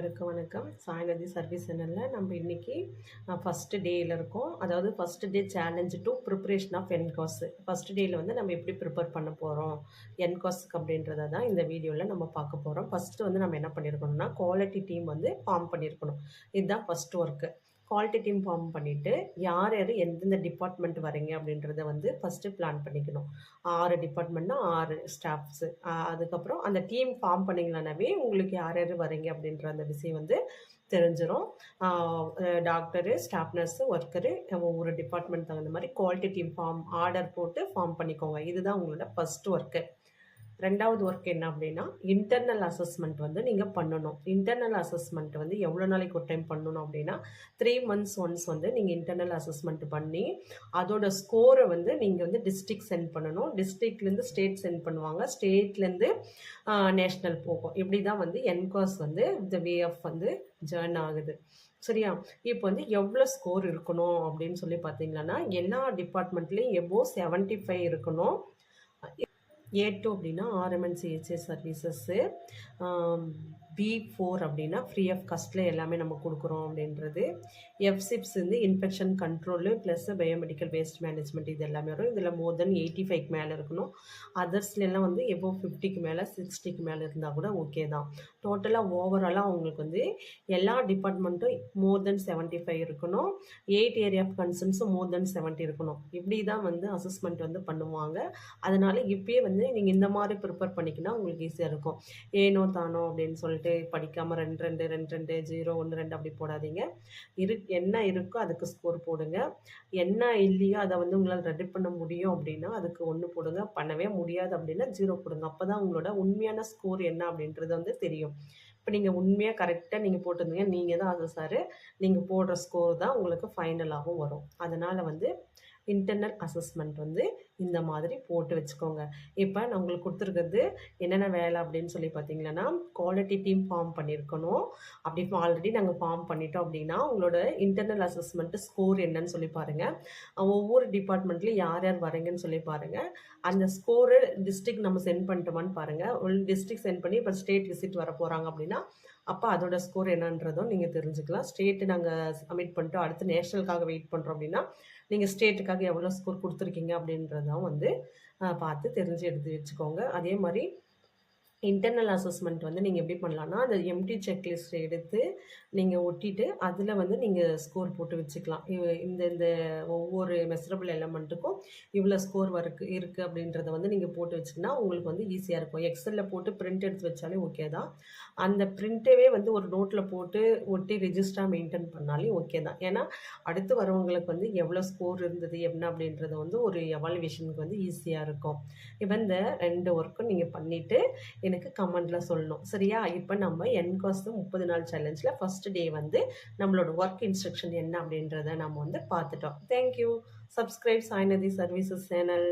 அனைவருக்கும் வணக்கம். சாய்நதி சர்வீஸ் சேனலில் நம்ம இன்றைக்கி ஃபஸ்ட்டு டேயில் இருக்கோம். அதாவது first day challenge to preparation of என்காஸ். ஃபஸ்ட்டு டேயில் வந்து நம்ம எப்படி ப்ரிப்பேர் பண்ண போகிறோம் என்காஸ்க்கு அப்படின்றத தான் இந்த வீடியோவில் நம்ம பார்க்க போகிறோம். ஃபஸ்ட்டு வந்து நம்ம என்ன பண்ணியிருக்கணும்னா குவாலிட்டி டீம் வந்து ஃபார்ம் பண்ணியிருக்கணும். இதுதான் first work. Quality team form பண்ணிவிட்டு யார் யார் எந்தெந்த டிபார்ட்மெண்ட் வரீங்க அப்படின்றத வந்து ஃபஸ்ட்டு பிளான் பண்ணிக்கணும். 6 டிபார்ட்மெண்ட்னா 6 ஸ்டாஃப்ஸு. அதுக்கப்புறம் அந்த டீம் ஃபார்ம் பண்ணிங்களானாவே உங்களுக்கு யார் யார் வரீங்க அப்படின்ற அந்த விஷயம் வந்து தெரிஞ்சிடும். டாக்டரு, ஸ்டாஃப் நர்ஸு, ஒர்க்கரு, ஒவ்வொரு டிபார்ட்மெண்ட் தகுந்த மாதிரி குவாலிட்டி டீம் ஃபார்ம் ஆர்டர் போட்டு ஃபார்ம் பண்ணிக்கோங்க. இதுதான் உங்களோட ஃபஸ்ட் ஒர்க்கு. ரெண்டாவது ஒர்க் என்ன அப்படின்னா இன்டர்னல் அசஸ்மெண்ட் வந்து நீங்கள் பண்ணணும். இன்டர்னல் அசஸ்மெண்ட் வந்து எவ்வளோ நாளைக்கு ஒரு டைம் பண்ணணும் அப்படின்னா 3 months ஒன்ஸ் வந்து நீங்கள் இன்டர்னல் அசஸ்மெண்ட் பண்ணி அதோட ஸ்கோரை வந்து நீங்கள் வந்து டிஸ்ட்ரிக்ட் சென்ட் பண்ணணும். டிஸ்ட்ரிக்ட்லேருந்து ஸ்டேட் சென்ட் பண்ணுவாங்க. ஸ்டேட்லேருந்து நேஷ்னல் போகும். இப்படி தான் வந்து என்காஸ் வந்து இந்த வே ஆஃப் வந்து ஜேர்ன் ஆகுது. சரியா? இப்போ வந்து எவ்வளோ ஸ்கோர் இருக்கணும் அப்படின்னு சொல்லி பார்த்தீங்கன்னா எல்லா டிபார்ட்மெண்ட்லேயும் எபோவ் 75 இருக்கணும். A2 அப்படின்னா RMNCHA சர்வீசஸ்ஸு, B4 அப்படின்னா ஃப்ரீ ஆஃப் காஸ்ட்டில் எல்லாமே நம்ம கொடுக்குறோம் அப்படின்றது. F6 வந்து infection control plus biomedical waste management இது எல்லாமே வரும். இதில் மோர் தென் 85 மேலே இருக்கணும். அதர்ஸ்லாம் வந்து எபோவ் 50க்கு மேலே 60க்கு மேலே இருந்தால் கூட ஓகே தான். டோட்டலாக ஓவராலாக அவங்களுக்கு வந்து எல்லா டிபார்ட்மெண்ட்டும் மோர் தென் 75 இருக்கணும். 8 ஏரியா ஆஃப் கன்சர்ன்ஸும் மோர் தென் 70 இருக்கணும். இப்படி தான் வந்து அசஸ்மெண்ட் வந்து பண்ணுவாங்க. அதனால் இப்பயே வந்து நீங்கள் இந்த மாதிரி ப்ரிப்பேர் பண்ணிக்கினா உங்களுக்கு ஈஸியாக இருக்கும். ஏனோ தானோ அப்படின்னு சொல்லிட்டு படிக்காமல் 2 2 2 2 0 1 2 அப்படி போடாதீங்க. என்ன இருக்கோ அதுக்கு ஸ்கோர் போடுங்க. என்ன இல்லையோ அதை வந்து உங்களால் ரெடி பண்ண முடியும் அப்படின்னா அதுக்கு 1 போடுங்க. பண்ணவே முடியாது அப்படின்னா 0 போடுங்க. அப்போ தான் உங்களோட உண்மையான ஸ்கோர் என்ன அப்படின்றது வந்து தெரியும். இப்போ நீங்கள் உண்மையாக கரெக்டாக நீங்கள் போட்டிருந்தீங்க, நீங்கள் தான் அது சார், நீங்கள் போடுற ஸ்கோர் தான் உங்களுக்கு ஃபைனலாகவும் வரும். அதனால் வந்து இன்டர்னல் அசஸ்மெண்ட் வந்து இந்த மாதிரி போட்டு வச்சுக்கோங்க. இப்போ நான் உங்களுக்கு கொடுத்துருக்கிறது என்னென்ன வேலை அப்படின்னு சொல்லி பார்த்தீங்கன்னா குவாலிட்டி டீம் ஃபார்ம் பண்ணியிருக்கணும். அப்படி ஆல்ரெடி நாங்கள் ஃபார்ம் பண்ணிட்டோம் அப்படின்னா உங்களோட இன்டர்னல் அசஸ்மெண்ட்டு ஸ்கோர் என்னன்னு சொல்லி பாருங்கள். ஒவ்வொரு டிபார்ட்மெண்ட்லேயும் யார் யார் வரீங்கன்னு சொல்லி பாருங்கள். அந்த ஸ்கோரு டிஸ்ட்ரிக்ட் நம்ம சென்ட் பண்ணிட்டோமான்னு பாருங்கள். ஒரு டிஸ்ட்ரிக்ட் சென்ட் பண்ணி இப்போ ஸ்டேட் விசிட் வர போகிறாங்க அப்படின்னா அப்போ அதோட ஸ்கோர் என்னன்றதும் நீங்கள் தெரிஞ்சுக்கலாம். ஸ்டேட்டு நாங்கள் சப்மிட் பண்ணிட்டோம், அடுத்து நேஷ்னலுக்காக வெயிட் பண்ணுறோம் அப்படின்னா நீங்கள் ஸ்டேட்டுக்காக எவ்வளோ ஸ்கோர் கொடுத்துருக்கீங்க அப்படின்றதும் வந்து பார்த்து தெரிஞ்சு எடுத்து வச்சுக்கோங்க. அதே மாதிரி இன்டர்னல் அசஸ்மெண்ட் வந்து நீங்கள் எப்படி பண்ணலான்னா அந்த எம்டி செக்லிஸ்ட் எடுத்து நீங்கள் ஒட்டிட்டு அதில் வந்து நீங்கள் ஸ்கோர் போட்டு வச்சுக்கலாம். இந்த இந்த ஒவ்வொரு மெசரபிள் எலமெண்ட்டுக்கும் இவ்வளோ ஸ்கோர் இருக்குது அப்படின்றத வந்து நீங்கள் போட்டு வச்சிங்கன்னா உங்களுக்கு வந்து ஈஸியாக இருக்கும். எக்ஸலில் போட்டு பிரிண்ட் எடுத்து வச்சாலே ஓகே தான். அந்த பிரிண்ட்டவே வந்து ஒரு நோட்டில் போட்டு ஒட்டி ரிஜிஸ்டராக மெயின்டைன் பண்ணாலே ஓகே தான். ஏன்னா அடுத்து வரவங்களுக்கு வந்து எவ்வளோ ஸ்கோர் இருந்தது என்ன அப்படின்றது வந்து ஒரு எவாலுவேஷனுக்கு வந்து ஈஸியாக இருக்கும். இப்போ இந்த 2 ஒர்க்கும் நீங்கள் பண்ணிவிட்டு எனக்கு கமெண்ட்டில் சொல்லணும். சரியா? இப்போ நம்ம என்காஸ் 30 நாள் சேலஞ்சில் ஃபஸ்ட் டே வந்து நம்மளோட ஒர்க் இன்ஸ்ட்ரக்ஷன் என்ன அப்படின்றத நம்ம வந்து பார்த்துட்டோம். Thank you. Subscribe Sainathi services channel.